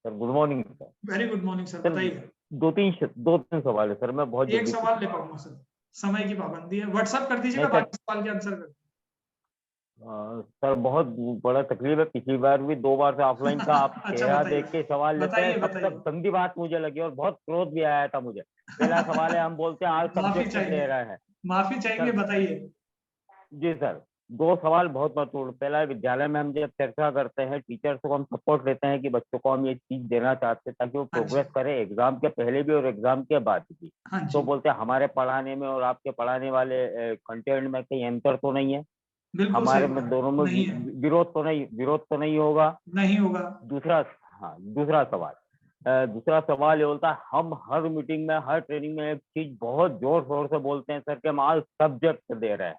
Sir good morning sir. Very good morning sir, sir बताइए। दो तीन सवाल है सर, मैं बहुत एक जल्दी सवाल ले पाऊंगा सर, समय की पाबंदी है, व्हाट्सएप कर दीजिएगा, नहीं सर, बाकी सवाल के आंसर कर सर बहुत बड़ा तकलीफ है, पिछली बार भी 2 बार से ऑफलाइन का आप अच्छा चेहरा बताइए, देख के सवाल लेते हैं, बताइए सबसे बताइए। गंदी बात मुझे लगी और बहुत क्रोध भी आया था मुझे। पहला सवाल है, हम बोलते हैं आज माफी सब्जेक्ट ले चाहिए, रहे हैं माफी चाहेंगे, सर। बताइए। जी सर, 2 सवाल बहुत महत्वपूर्ण। पहला है, विद्यालय में हम जब चर्चा करते हैं, टीचर्स को हम सपोर्ट लेते हैं कि बच्चों को हम ये चीज देना चाहते हैं ताकि वो हाँ जी, प्रोग्रेस करें एग्जाम के पहले भी और एग्जाम के बाद भी। हाँ तो जी, बोलते हैं हमारे पढ़ाने में और आपके पढ़ाने वाले कंटेंट में कहीं अंतर तो नहीं है, बिल्कुल सही हमारे बात में है, दोनों में नहीं है, विरोध तो नहीं होगा। नहीं होगा। दूसरा, हाँ दूसरा सवाल, दूसरा सवाल ये बोलता है, हम हर मीटिंग में हर ट्रेनिंग में एक चीज बहुत जोर शोर से बोलते हैं सर कि हम आज सब्जेक्ट दे रहे हैं,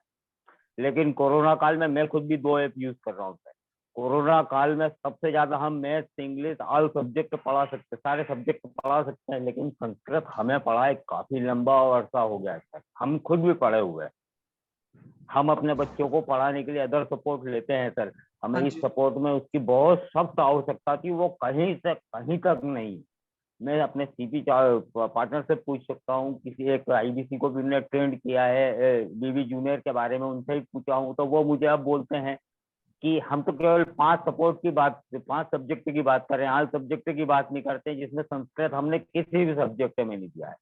लेकिन कोरोना काल में मैं खुद भी 2 ऐप यूज कर रहा हूँ सर। कोरोना काल में सबसे ज्यादा हम मैथ्स इंग्लिश ऑल सब्जेक्ट पढ़ा सकते, सारे सब्जेक्ट पढ़ा सकते हैं, लेकिन संस्कृत हमें पढ़ाए काफी लंबा अरसा हो गया है सर, हम खुद भी पढ़े हुए हैं। हम अपने बच्चों को पढ़ाने के लिए अदर सपोर्ट लेते हैं सर, हमें हाँ इस जी, सपोर्ट में उसकी बहुत सख्त आवश्यकता थी, वो कहीं से कहीं तक नहीं मैं अपने सीपी पार्टनर से पूछ सकता हूँ, किसी एक आईबीसी को भी हमने ट्रेंड किया है बीबी जूनियर के बारे में, उनसे ही पूछा हूँ, तो वो मुझे अब बोलते हैं कि हम तो केवल 5 सब्जेक्ट की बात कर रहे हैं, 8 सब्जेक्ट की बात नहीं करते हैं, जिसमें संस्कृत हमने किसी भी सब्जेक्ट में नहीं दिया है।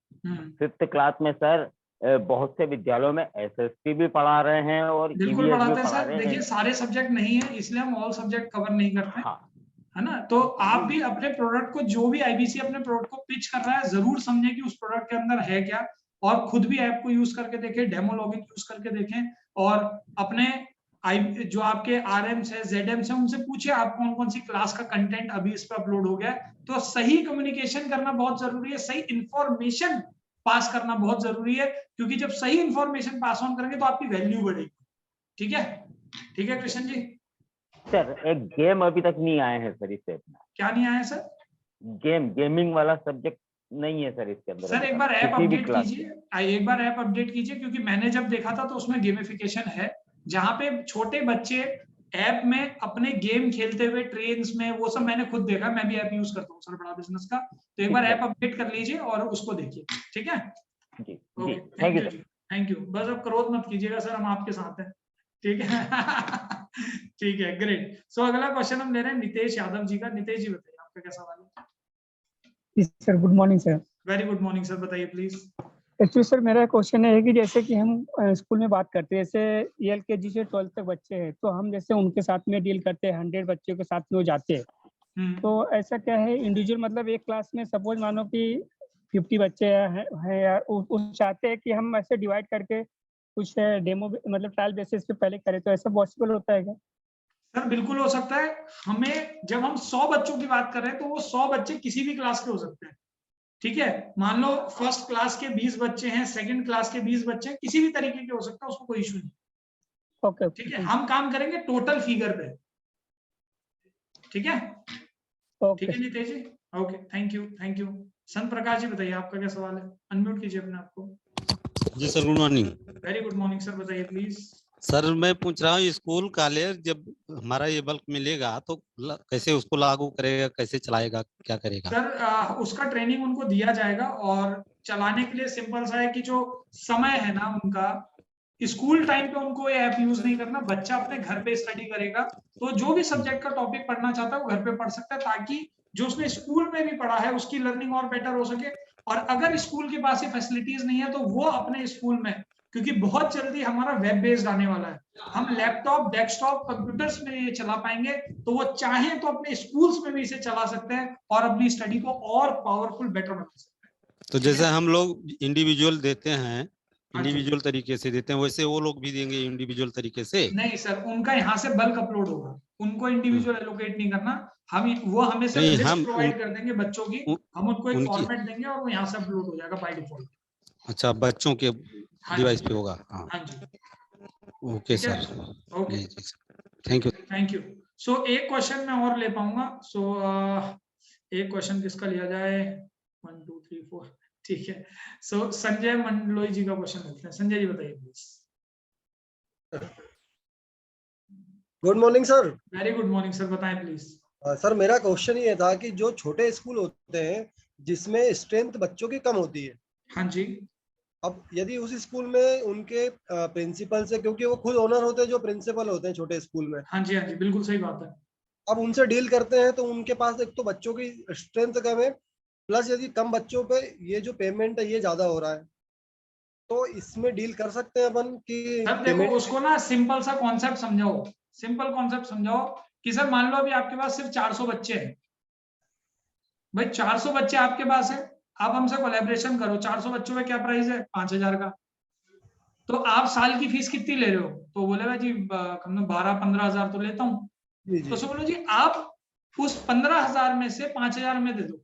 5th क्लास में सर बहुत से विद्यालयों में एसएसटी भी पढ़ा रहे हैं और बिल्कुल ईवीएस भी पढ़ाते हैं पढ़ा सर। रहे देखिए हैं। सारे सब्जेक्ट नहीं है, इसलिए हम ऑल सब्जेक्ट कवर नहीं करते हैं, हाँ, है ना। तो आप भी अपने प्रोडक्ट को, जो भी आईबीसी अपने प्रोडक्ट को पिच कर रहा है, जरूर समझें कि उस प्रोडक्ट के अंदर है क्या, और खुद भी ऐप को यूज करके देखें, डेमो लॉगिन यूज करके देखें, और अपने जो आपके आरएम्स है, जेडएम्स है, उनसे पूछे आप कौन कौन सी क्लास का कंटेंट अभी इस पर अपलोड हो गया है। तो सही कम्युनिकेशन करना बहुत जरूरी है, सही इंफॉर्मेशन पास करना बहुत जरूरी है, क्योंकि जब सही इंफॉर्मेशन पास ऑन करेंगे तो आपकी वैल्यू बढ़ेगी। ठीक है, ठीक है कृष्ण जी। सर एक गेम अभी तक नहीं आए हैं सर इससे अपना। क्या नहीं आया सर? गेमिंग वाला सब्जेक्ट नहीं है सर इसके अंदर। सर एक बार ऐप अपडेट कीजिए, एक बार ऐप अपडेट कीजिए, क्योंकि मैंने जब देखा था तो उसमें गेमिफिकेशन है, जहां पे छोटे बच्चे ऐप में अपने गेम खेलते हुए ट्रेन में, वो सब मैंने खुद देखा। मैं भी ऐप यूज करता हूँ सर बड़ा बिजनेस का, तो एक बार ऐप अपडेट कर लीजिए और उसको देखिए। ठीक है, जी ओके, जी, थैंक यू जी, थैंक यू। बस अब क्रोध मत कीजिएगा सर, हम आपके साथ हैं। ठीक है ठीक है, ग्रेट। सो अगला क्वेश्चन हम ले रहे हैं नितेश यादव जी का। नितेश जी बताइए आपका क्या सवाल है? Sir good morning sir. Very good morning sir, बताइए प्लीज। एक्चुअली सर मेरा क्वेश्चन है कि जैसे कि हम स्कूल में बात करते हैं, जैसे एलकेजी से 12th तक बच्चे हैं, तो हम जैसे उनके साथ में डील करते हैं, 100 बच्चों के साथ में वो जाते हैं, तो ऐसा क्या है इंडिविजुअल, मतलब एक क्लास में सपोज मानो कि 50 बच्चे हैं या उस चाहते हैं कि हम ऐसे डिवाइड करके कुछ डेमो मतलब ट्रायल बेसिस पे पहले करें, तो ऐसा पॉसिबल होता है क्या? सर बिल्कुल हो सकता है। हमें जब हम 100 बच्चों की बात कर रहे हैं तो वो 100 बच्चे किसी भी क्लास के हो सकते हैं। ठीक है, मान लो फर्स्ट क्लास के 20 बच्चे हैं, सेकंड क्लास के 20 बच्चे हैं, किसी भी तरीके के हो सकता है, उसको कोई इशू नहीं। ओके, ठीक है, हम काम करेंगे टोटल फिगर पे। ठीक है, ठीक है Nitesh ji, okay, thank you, thank you. Sant Prakash जी बताइए आपका क्या सवाल है? अनम्यूट कीजिए अपने आप को। जी sir, good morning. Very good morning sir, बताइए प्लीज। सर मैं पूछ रहा हूँ, स्कूल कॉलेज जब हमारा ये बल्क मिलेगा तो कैसे उसको लागू करेगा, कैसे चलाएगा, क्या करेगा? सर उसका ट्रेनिंग उनको दिया जाएगा, और चलाने के लिए सिंपल सा है कि जो समय है ना उनका, स्कूल टाइम पे उनको ये ऐप यूज नहीं करना, बच्चा अपने घर पे स्टडी करेगा। तो जो भी सब्जेक्ट का टॉपिक पढ़ना चाहता है वो घर पे पढ़ सकता है, ताकि जो उसने स्कूल में भी पढ़ा है उसकी लर्निंग और बेटर हो सके। और अगर स्कूल के पास ये फैसिलिटीज नहीं है तो वो अपने स्कूल में, क्योंकि बहुत जल्दी हमारा वेब बेस्ड आने वाला है, हम लैपटॉप, डेस्कटॉप, कंप्यूटर्स में ये चला पाएंगे, तो वो चाहे तो अपने स्कूल्स में भी इसे चला सकते हैं और अपनी स्टडी को और पावरफुल, बेटर बना सकते हैं। तो जैसे हम लोग इंडिविजुअल देते हैं, इंडिविजुअल तरीके से देते हैं, वैसे वो लोग भी देंगे इंडिविजुअल तरीके से? नहीं सर, उनका यहाँ से बल्क अपलोड होगा, उनको इंडिविजुअल एलोकेट नहीं करना। वो हमें सिर्फ नहीं, लिस्ट हम प्रोवाइड कर देंगे बच्चों की, हम उनको एक उनकी फॉर्मेट देंगे और वो यहाँ से अपलोड हो जाएगा बाय डिफॉल्ट। अच्छा, बच्चों के हाँ डिवाइस जी, पे होगा। हाँ, हाँ जी, ओके ठीक है, sir, okay, thank you. Thank you. So एक क्वेश्चन मैं और ले पाऊंगा। सो एक क्वेश्चन किसका लिया जाए? 1 2 3 4, ठीक है। सो संजय मंडलोई जी का क्वेश्चन लेते हैं। संजय जी बताइए please. Good morning sir. Very good morning sir, बताएं प्लीज। सर मेरा क्वेश्चन ये था कि जो छोटे स्कूल होते हैं जिसमें स्ट्रेंथ बच्चों की कम होती है, हाँ जी, अब यदि उस स्कूल में उनके प्रिंसिपल से, क्योंकि वो खुद ओनर होते हैं जो प्रिंसिपल होते हैं छोटे स्कूल में, हाँ जी, हाँ जी, बिल्कुल सही बात है। अब उनसे डील करते हैं तो उनके पास एक तो बच्चों की स्ट्रेंथ कम है, प्लस यदि कम बच्चों पे ये जो पेमेंट है ये ज्यादा हो रहा है, तो इसमें डील कर सकते हैं अपन कि सर देखो, पेमेंट। उसको ना सिंपल सा कॉन्सेप्ट समझाओ, सिंपल कॉन्सेप्ट समझाओ कि सर मान लो अभी आपके पास सिर्फ 400 बच्चे हैं। भाई 400 बच्चे आपके पास है, आप हमसे कोलैबोरेशन करो। 400 बच्चों में क्या प्राइस है? 5000 का। तो आप साल की फीस कितनी ले रहे हो? तो बोले भाई जी 12-15 हजार तो लेता हूँ। जी तो जी, बोलो जी आप उस 15,000 में से 5,000 में दे दो।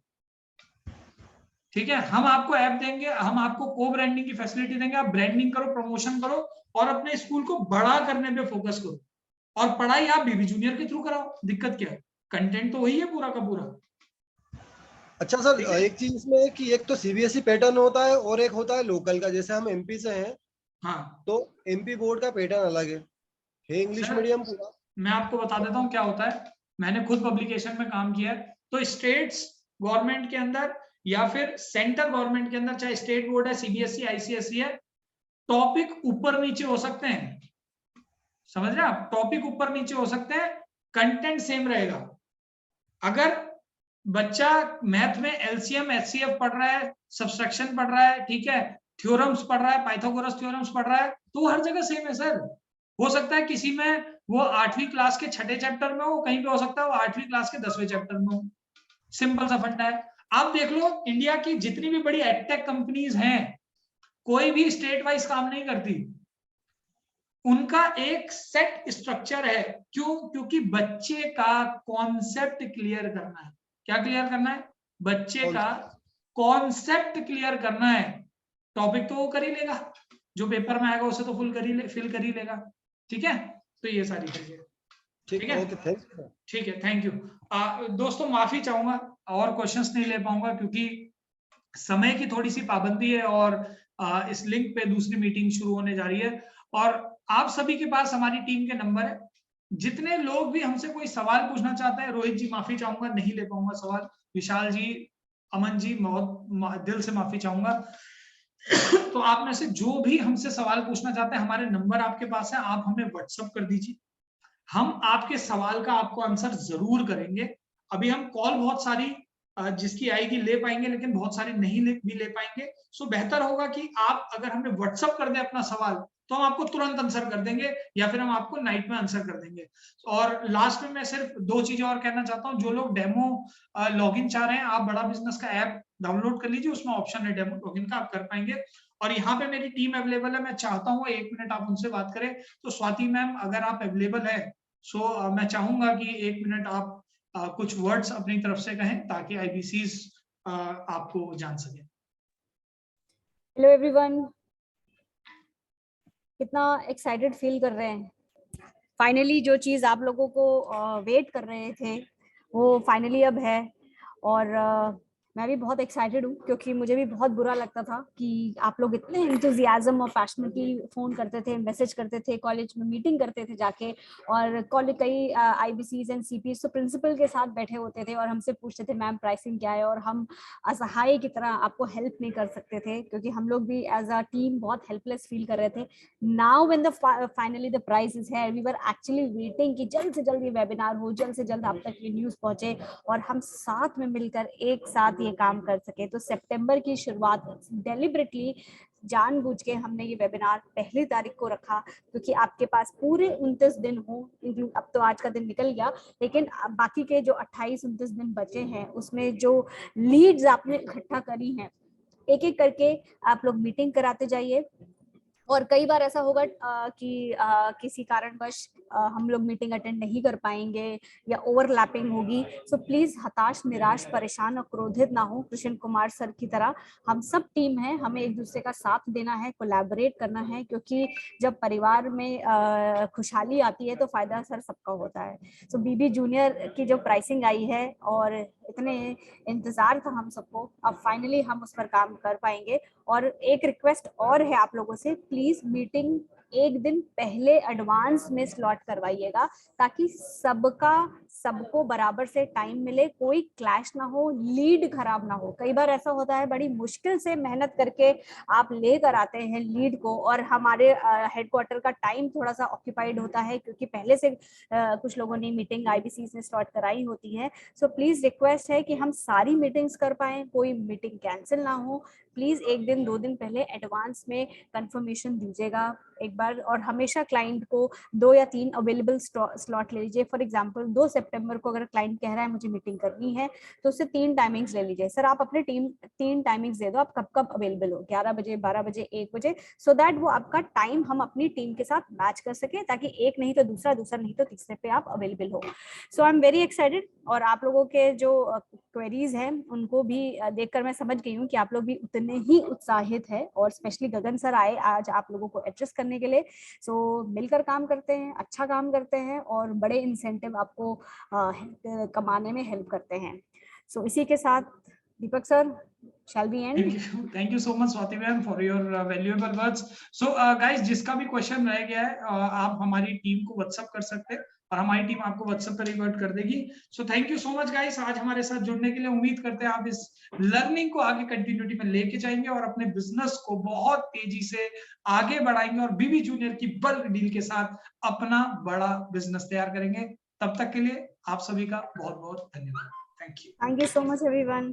ठीक है, हम आपको ऐप देंगे, हम आपको को ब्रांडिंग की फैसिलिटी देंगे, आप ब्रांडिंग करो, प्रमोशन करो और अपने स्कूल को बड़ा करने पे फोकस करो। और पढ़ाई आप बीबी जूनियर के थ्रू कराओ, दिक्कत क्या है? कंटेंट तो वही है पूरा का पूरा। अच्छा सर, एक चीज इसमें है कि एक तो सीबीएसई पैटर्न होता है और एक होता है लोकल का। जैसे हम एमपी से हैं हाँ तो एमपी बोर्ड का पैटर्न अलग है इंग्लिश सर, मीडियम पूरा। मैं आपको बता देता हूँ क्या होता है। मैंने खुद पब्लिकेशन में काम किया है। तो स्टेट्स गवर्नमेंट के अंदर या फिर सेंट्रल गवर्नमेंट के अंदर, चाहे स्टेट बोर्ड है, सीबीएसई, आईसीएसई है, टॉपिक ऊपर नीचे हो सकते हैं, समझ रहे हैं आप, टॉपिक ऊपर नीचे हो सकते हैं, कंटेंट सेम रहेगा। अगर बच्चा मैथ में एलसीएम एचसीएफ पढ़ रहा है, सब्सट्रैक्शन पढ़ रहा है, ठीक है, थ्योरम्स पढ़ रहा है, पाइथागोरस थ्योरम्स पढ़ रहा है, तो हर जगह सेम है सर। हो सकता है किसी में वो 8वीं क्लास के 6ठे चैप्टर में हो, कहीं पे हो सकता है वो 8वीं क्लास के 10वें चैप्टर में हो। सिंपल सा फंडा है। आप देख लो इंडिया की जितनी भी बड़ी एडटेक कंपनीज हैं, कोई भी स्टेट वाइज काम नहीं करती, उनका एक सेट स्ट्रक्चर है। क्यों? क्योंकि बच्चे का कॉन्सेप्ट क्लियर करना है। क्या क्लियर करना है? बच्चे का कॉन्सेप्ट क्लियर करना है। टॉपिक तो वो कर ही लेगा, जो पेपर में आएगा उसे तो फिल कर ही लेगा। ठीक है, तो ये सारी चीजें। ठीक है, ओके, थैंक यू। ठीक है, थैंक यू। दोस्तों माफी चाहूंगा, और क्वेश्चंस नहीं ले पाऊंगा क्योंकि समय की थोड़ी सी पाबंदी है, और इस लिंक पे दूसरी मीटिंग शुरू होने जा रही है, और आप सभी के पास हमारी टीम के नंबर है। जितने लोग भी हमसे कोई सवाल पूछना चाहते हैं, रोहित जी माफी चाहूंगा, नहीं ले पाऊंगा सवाल, विशाल जी, अमन जी, बहुत दिल से माफी चाहूंगा। तो आप में से जो भी हमसे सवाल पूछना चाहते हैं, हमारे नंबर आपके पास है, आप हमें व्हाट्सएप कर दीजिए, हम आपके सवाल का आपको आंसर जरूर करेंगे। अभी हम कॉल बहुत सारी जिसकी आएगी ले पाएंगे, लेकिन बहुत सारी नहीं भी ले पाएंगे। सो बेहतर होगा कि आप अगर हमें व्हाट्सएप कर दें अपना सवाल, तो हम आपको तुरंत आंसर कर देंगे, या फिर हम आपको नाइट में आंसर कर देंगे। और लास्ट में मैं सिर्फ 2 चीजें और कहना चाहता हूँ। जो लोग डेमो लॉगिन चाह रहे हैं, आप बड़ा बिजनेस का ऐप डाउनलोड कर लीजिए, उसमें ऑप्शन है डेमो लॉगिन का, आप कर पाएंगे। और यहाँ पे मेरी टीम अवेलेबल है, मैं चाहता हूँ 1 मिनट आप उनसे बात करें। तो स्वाति मैम, अगर आप अवेलेबल है, सो मैं चाहूंगा कि 1 मिनट आप कुछ वर्ड्स अपनी तरफ से कहें, ताकि आईबीसीज आपको जान सके। हेलो एवरीवन, कितना एक्साइटेड फील कर रहे हैं। फाइनली जो चीज़ आप लोगों को वेट कर रहे थे वो फाइनली अब है। और मैं भी बहुत एक्साइटेड हूँ, क्योंकि मुझे भी बहुत बुरा लगता था कि आप लोग इतने एंथुजियाज्म और पैशनेटली फ़ोन करते थे, मैसेज करते थे, कॉलेज में मीटिंग करते थे जाके, और कॉलेज कई आईबीसीज एंड सीपीज तो प्रिंसिपल के साथ बैठे होते थे और हमसे पूछते थे मैम प्राइसिंग क्या है, और हम असहाय की तरह आपको हेल्प नहीं कर सकते थे, क्योंकि हम लोग भी एज अ टीम बहुत हेल्पलेस फील कर रहे थे। Now when the finally the price is here, we were actually waiting कि जल्द से जल्द ये वेबिनार हो, जल्द से जल्द आप तक ये न्यूज़ पहुंचे, और हम साथ में मिलकर एक साथ ये काम कर सके। तो सितंबर की शुरुआत डेलिबरेटली जानबूझ के हमने ये वेबिनार 1 तारीख को रखा, क्योंकि आपके पास पूरे 29 दिन हो, अब तो आज का दिन निकल गया, लेकिन बाकी के जो 28-29 दिन बचे हैं, उसमें जो लीड्स आपने इकट्ठा करी हैं, एक एक करके आप लोग मीटिंग कराते जाइए। और कई बार ऐसा होगा कि किसी कारणवश हम लोग मीटिंग अटेंड नहीं कर पाएंगे या ओवरलैपिंग होगी। सो प्लीज हताश, निराश, परेशान और क्रोधित ना हो। कृष्ण कुमार सर की तरह हम सब टीम है, हमें एक दूसरे का साथ देना है, कोलैबोरेट करना है, क्योंकि जब परिवार में खुशहाली आती है तो फायदा सर सबका होता है। सो बीबी जूनियर की जो प्राइसिंग आई है, और इतने इंतजार था हम सबको, अब फाइनली हम उस पर काम कर पाएंगे। और एक रिक्वेस्ट और है आप लोगों से, प्लीज मीटिंग एक दिन पहले एडवांस में स्लॉट करवाइएगा, ताकि सबको बराबर से टाइम मिले, कोई क्लैश ना हो, लीड खराब ना हो। कई बार ऐसा होता है, बड़ी मुश्किल से मेहनत करके आप लेकर आते हैं लीड को, और हमारे हेडक्वार्टर का टाइम थोड़ा सा ऑक्यूपाइड होता है, क्योंकि पहले से कुछ लोगों ने मीटिंग आईबीसी में स्लॉट कराई होती है। सो प्लीज रिक्वेस्ट है कि हम सारी मीटिंग्स कर पाए, कोई मीटिंग कैंसिल ना हो। प्लीज 1 दिन 2 दिन पहले एडवांस में कंफर्मेशन दीजिएगा एक बार, और हमेशा क्लाइंट को 2 या 3 अवेलेबल स्लॉट ले लीजिए। फॉर एग्जांपल 2 सितंबर को अगर क्लाइंट कह रहा है मुझे मीटिंग करनी है, तो उससे 3 टाइमिंग्स ले लीजिए। सर आप अपने टीम 3 टाइमिंग्स दे दो, आप कब कब अवेलेबल हो, 11 बजे, 12 बजे, 1 बजे, सो दैट वो आपका टाइम हम अपनी टीम के साथ मैच कर सके, ताकि एक नहीं तो दूसरा, दूसरा नहीं तो तीसरे पे आप अवेलेबल हो। सो आई एम वेरी एक्साइटेड, और आप लोगों के जो क्वेरीज हैं उनको भी देखकर मैं समझ गई हूँ कि आप लोग भी उतने ही उत्साहित है, और स्पेशली गगन सर आए आज आप लोगों को एड्रेस करने के लिए। सो मिलकर काम करते हैं, अच्छा काम करते हैं, और बड़े इंसेंटिव आपको कमाने में हेल्प करते हैं। सो इसी के साथ Deepak sir, shall we end? Thank you so much Swati ma'am for your valuable words. So guys, जिसका भी क्वेश्चन रह गया है आप हमारी टीम को व्हाट्सएप कर सकते हैं और हमारी टीम आपको व्हाट्सएप पर रिवर्ट कर देगी. So thank you so much guys आज हमारे साथ जुड़ने के लिए. उम्मीद करते हैं आप इस लर्निंग को आगे कंटिन्यूटी में लेके जाएंगे और अपने बिजनेस को बहुत तेजी से आगे बढ़ाएंगे और बीबी जूनियर की बल्क डील के साथ अपना बड़ा बिजनेस तैयार करेंगे. तब तक के लिए आप सभी का बहुत बहुत धन्यवाद. Thank you. Thank you so much everyone.